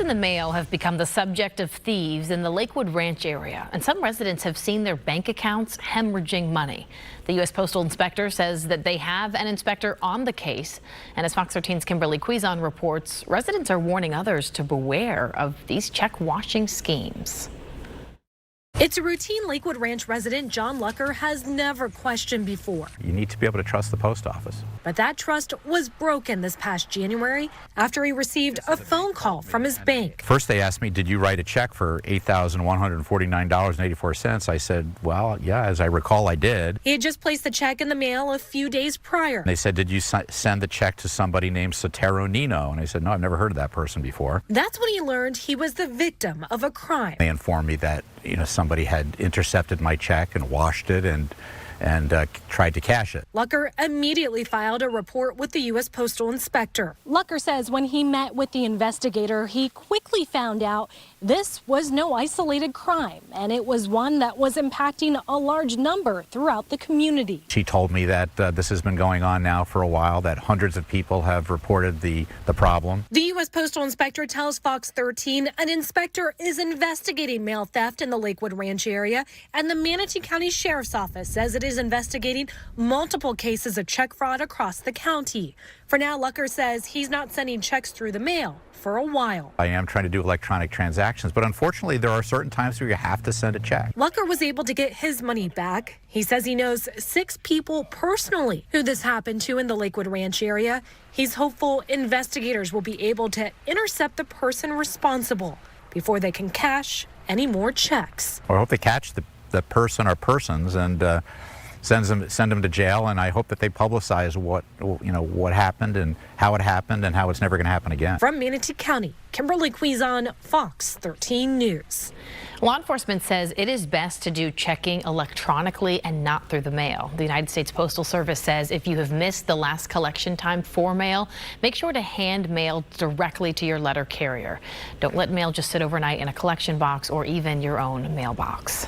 Checks in the mail have become the subject of thieves in the Lakewood Ranch area, and some residents have seen their bank accounts hemorrhaging money. The U.S. Postal Inspector says that they have an inspector on the case, and as Fox 13's Kimberly Quizon reports, residents are warning others to beware of these check washing schemes. It's a routine Lakewood Ranch resident John Lucker has never questioned before. You need to be able to trust the post office. But that trust was broken this past January after he received a phone call from his bank. First they asked me, did you write a check for $8,149.84? I said, well, yeah, as I recall, I did. He had just placed the check in the mail a few days prior. They said, did you send the check to somebody named Sotero Nino? And I said, no, I've never heard of that person before. That's when he learned he was the victim of a crime. They informed me that, somebody had intercepted my check and washed it and tried to cash it. Lucker immediately filed a report with the U.S. Postal Inspector. Lucker says when he met with the investigator, he quickly found out this was no isolated crime, and it was one that was impacting a large number throughout the community. She told me that this has been going on now for a while, that hundreds of people have reported the problem. The U.S. Postal Inspector tells Fox 13 an inspector is investigating mail theft in the Lakewood Ranch area, and the Manatee County Sheriff's Office says it is investigating multiple cases of check fraud across the county. For now, Lucker says he's not sending checks through the mail for a while. I am trying to do electronic transactions, but unfortunately there are certain times where you have to send a check. Lucker was able to get his money back. He says he knows 6 people personally who this happened to in the Lakewood Ranch area. He's hopeful investigators will be able to intercept the person responsible before they can cash any more checks. I hope they catch the person or persons and send them to jail, and I hope that they publicize what happened and how it happened and how it's never going to happen again. From Manatee County, Kimberly Quizon, Fox 13 News. Law enforcement says it is best to do checking electronically and not through the mail. The United States Postal Service says if you have missed the last collection time for mail, make sure to hand mail directly to your letter carrier. Don't let mail just sit overnight in a collection box or even your own mailbox.